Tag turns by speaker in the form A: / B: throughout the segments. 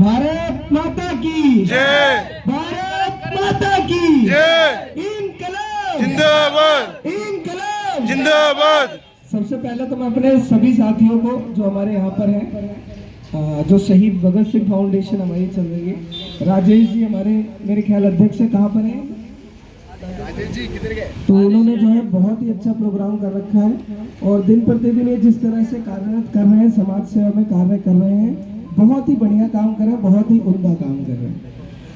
A: भारत माता की
B: जय,
A: भारत माता की
B: जय,
A: इनकलाब
B: जिंदाबाद,
A: इनकलाब
B: जिंदाबाद।
A: सबसे पहले तो मैं अपने सभी साथियों को जो हमारे यहाँ पर हैं, जो शहीद भगत सिंह फाउंडेशन हमारी चल रही है, राजेश जी हमारे मेरे ख्याल अध्यक्ष है, कहाँ पर हैं?
B: राजेश जी किधर गए?
A: तो उन्होंने जो है बहुत ही अच्छा प्रोग्राम कर रखा है और दिन प्रतिदिन ये जिस तरह से कार्यरत कर रहे हैं, समाज सेवा में कार्य कर रहे हैं, बहुत ही बढ़िया काम कर रहे हैं, बहुत ही उम्दा काम कर रहे हैं।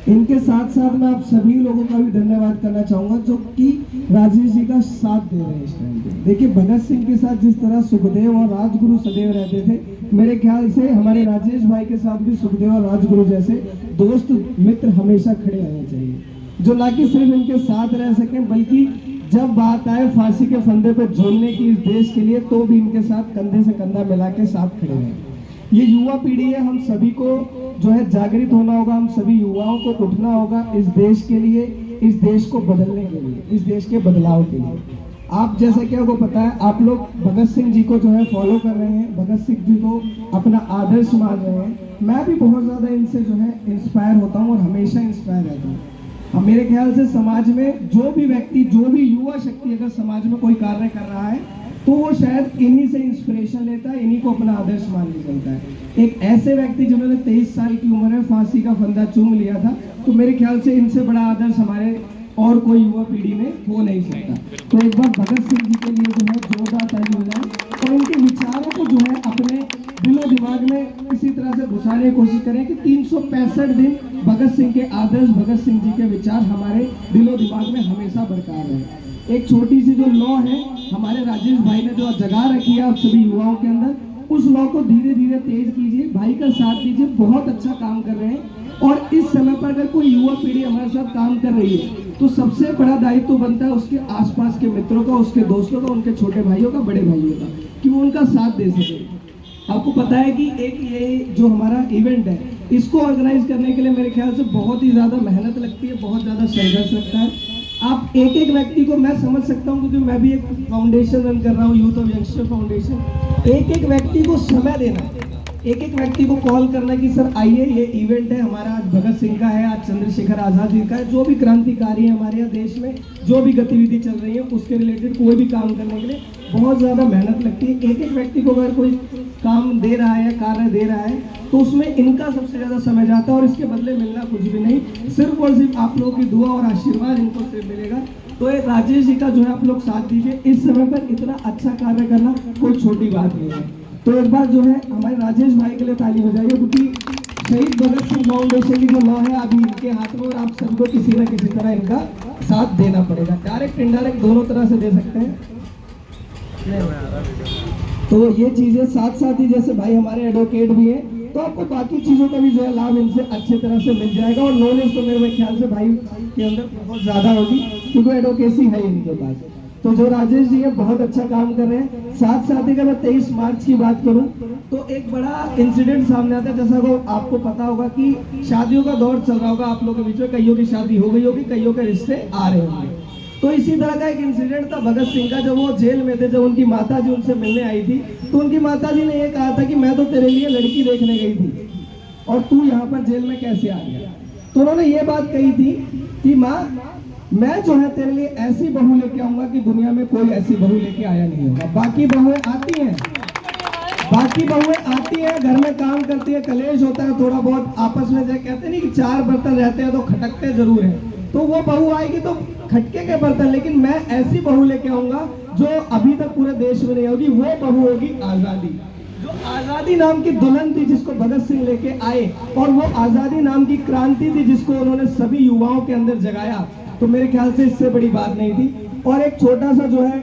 A: इनके साथ साथ मैं आप सभी लोगों का भी धन्यवाद करना चाहूंगा जो कि राजेश जी का साथ दे रहे हैं इस टाइम पे। देखिए भगत सिंह के साथ जिस तरह सुखदेव और राजगुरु सदैव रहते थे, मेरे ख्याल से हमारे राजेश भाई के साथ भी सुखदेव और राजगुरु जैसे दोस्त मित्र हमेशा खड़े रहने चाहिए, जो ना कि सिर्फ इनके साथ रह सके बल्कि जब बात आए फांसी के फंदे पे झूलने की इस देश के लिए तो भी इनके साथ कंधे से कंधा मिला के साथ खड़े हैं। ये युवा पीढ़ी है, हम सभी को जो है जागृत होना होगा, हम सभी युवाओं को उठना होगा इस देश के लिए, इस देश को बदलने के लिए, इस देश के बदलाव के लिए। आप जैसा कि आपको पता है, आप लोग भगत सिंह जी को जो है फॉलो कर रहे हैं, भगत सिंह जी को अपना आदर्श मान रहे हैं। मैं भी बहुत ज़्यादा इनसे जो है इंस्पायर होता हूँ और हमेशा इंस्पायर रहता हूँ। अब मेरे ख्याल से समाज में जो भी व्यक्ति, जो भी युवा शक्ति अगर समाज में कोई कार्य कर रहा है तो वो शायद इन्हीं से इंस्पिरेशन लेता है, इन्हीं को अपना आदर्श मान के चलता है। एक ऐसे व्यक्ति जिन्होंने 23 साल की उम्र में फांसी का फंदा चूम लिया था, तो मेरे ख्याल से इनसे बड़ा आदर्श हमारे और कोई युवा पीढ़ी में हो नहीं सकता। तो एक बार भगत सिंह जी के लिए जो है जोरदार ताली हो जाए और इनके विचारों को जो है अपने दिलो दिमाग में इसी तरह से घुसाने की कोशिश करें कि 365 दिन भगत सिंह के आदर्श, भगत सिंह जी के विचार हमारे दिलो दिमाग में हमेशा बरकरार रहे। एक छोटी सी जो लॉ है हमारे राजेश भाई ने जो जगा रखी है आप सभी युवाओं के अंदर, उस लॉ को धीरे धीरे तेज कीजिए, भाई का साथ दीजिए, बहुत अच्छा काम कर रहे हैं। और इस समय पर अगर कोई युवा पीढ़ी हमारे साथ काम कर रही है तो सबसे बड़ा दायित्व तो बनता है उसके आसपास के मित्रों का, उसके दोस्तों का, उनके छोटे भाइयों का, बड़े भाइयों का, कि वो उनका साथ दे सके। आपको पता है कि एक ये जो हमारा इवेंट है, इसको ऑर्गेनाइज करने के लिए मेरे ख्याल से बहुत ही ज़्यादा मेहनत लगती है, बहुत ज़्यादा संघर्ष लगता है। आप एक एक व्यक्ति को मैं समझ सकता हूँ क्योंकि मैं भी एक फाउंडेशन रन कर रहा हूँ, यूथ ऑफ यंगस्टर फाउंडेशन। एक एक व्यक्ति को समय देना, एक एक व्यक्ति को कॉल करना कि सर आइए, ये इवेंट है हमारा, आज भगत सिंह का है, आज चंद्रशेखर आज़ाद जी का है, जो भी क्रांतिकारी है हमारे यहाँ देश में, जो भी गतिविधि चल रही है उसके रिलेटेड कोई भी काम करने के लिए बहुत ज़्यादा मेहनत लगती है। एक एक व्यक्ति को अगर कोई काम दे रहा है या कार्य दे रहा है तो उसमें इनका सबसे ज़्यादा समय जाता है और इसके बदले मिलना कुछ भी नहीं, सिर्फ और सिर्फ आप लोगों की दुआ और आशीर्वाद इनको सिर्फ मिलेगा। तो ये राजेश जी का जो है आप लोग साथ दीजिए, इस समय पर इतना अच्छा कार्य करना कोई छोटी बात नहीं है। तो एक बार जो है हमारे राजेश भाई के लिए ताली हो जाइए, क्योंकि शहीद भगत सिंह फाउंडेशन की जो लॉ है अभी इनके हाथ में और आप सबको किसी न किसी तरह इनका साथ देना पड़ेगा, डायरेक्ट इनडायरेक्ट दोनों तरह से दे सकते हैं। तो ये चीजें साथ साथ ही जैसे भाई हमारे एडवोकेट भी हैं तो आपको बाकी चीजों का भी जो है लाभ इनसे अच्छे तरह से मिल जाएगा और नॉलेज तो मेरे ख्याल से भाई के अंदर बहुत ज्यादा होगी क्योंकि एडवोकेसी है इनके पास। तो जो राजेश जी है बहुत अच्छा काम कर रहे हैं। साथ साथ ही अगर मैं 23 मार्च की बात करूं तो एक बड़ा इंसिडेंट सामने आता है, जैसा को आपको पता होगा कि शादियों का दौर चल रहा होगा आप लोगों के बीच में, कईयों की शादी हो गई होगी, कईयों के रिश्ते आ रहे होंगे। तो इसी तरह का एक इंसिडेंट था भगत सिंह का, जब वो जेल में थे, जब उनकी माता जी उनसे मिलने आई थी तो उनकी माता जी ने ये कहा था कि मैं तो तेरे लिए लड़की देखने गई थी और तू यहाँ पर जेल में कैसे आ गया। तो उन्होंने ये बात कही थी कि माँ मैं जो है तेरे लिए ऐसी बहू लेके आऊंगा कि दुनिया में कोई ऐसी बहू लेके आया नहीं होगा। बाकी बहुएं आती हैं, बाकी बहुएं आती हैं, घर में काम करती है, कलेश होता है थोड़ा बहुत आपस में, जैसे कहते नहीं कि चार बर्तन रहते हैं तो खटकते जरूर हैं, तो वो बहू आएगी तो खटके के बर्तन, लेकिन मैं ऐसी बहू लेके आऊंगा जो अभी तक पूरे देश में नहीं होगी। वो बहू होगी आजादी, जो आजादी नाम की दुल्हन थी जिसको भगत सिंह लेके आए, और वो आजादी नाम की क्रांति थी जिसको उन्होंने सभी युवाओं के अंदर जगाया। तो मेरे ख्याल से इससे बड़ी बात नहीं थी। और एक छोटा सा जो है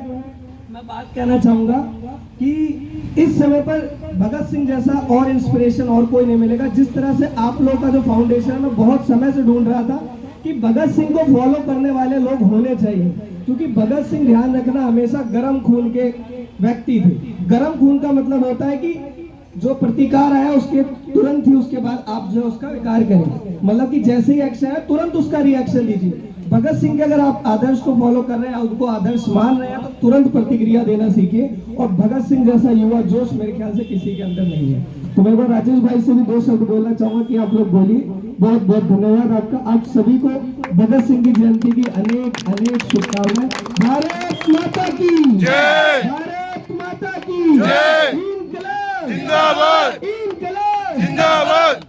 A: मैं बात कहना चाहूंगा कि इस समय पर भगत सिंह जैसा और इंस्पिरेशन और कोई नहीं मिलेगा। जिस तरह से आप लोगों का जो फाउंडेशन है, मैं बहुत समय से ढूंढ रहा था कि भगत सिंह को फॉलो करने वाले लोग होने चाहिए, क्योंकि भगत सिंह ध्यान रखना हमेशा गर्म खून के व्यक्ति थे। गर्म खून का मतलब होता है कि जो प्रतिकार आया उसके तुरंत ही उसके बाद आप जो है उसका विकार करें, मतलब कि जैसे ही एक्शन है तुरंत उसका रिएक्शन लीजिए। भगत सिंह के अगर आप आदर्श को फॉलो कर रहे हैं, उनको आदर्श मान रहे हैं, तो तुरंत प्रतिक्रिया देना सीखिए। और भगत सिंह जैसा युवा जोश मेरे ख्याल से किसी के अंदर नहीं है। तो मैं वो राजेश भाई से भी 2 शब्द बोलना चाहूंगा कि आप लोग बोलिए। बहुत बहुत धन्यवाद आपका। आप सभी को भगत सिंह की जयंती की अनेक अनेक शुभकामनाएं। भारत माता की
B: जय।
A: भारत माता की
B: जय।
A: इंकलाब
B: जिंदाबाद।
A: इंकलाब
B: जिंदाबाद।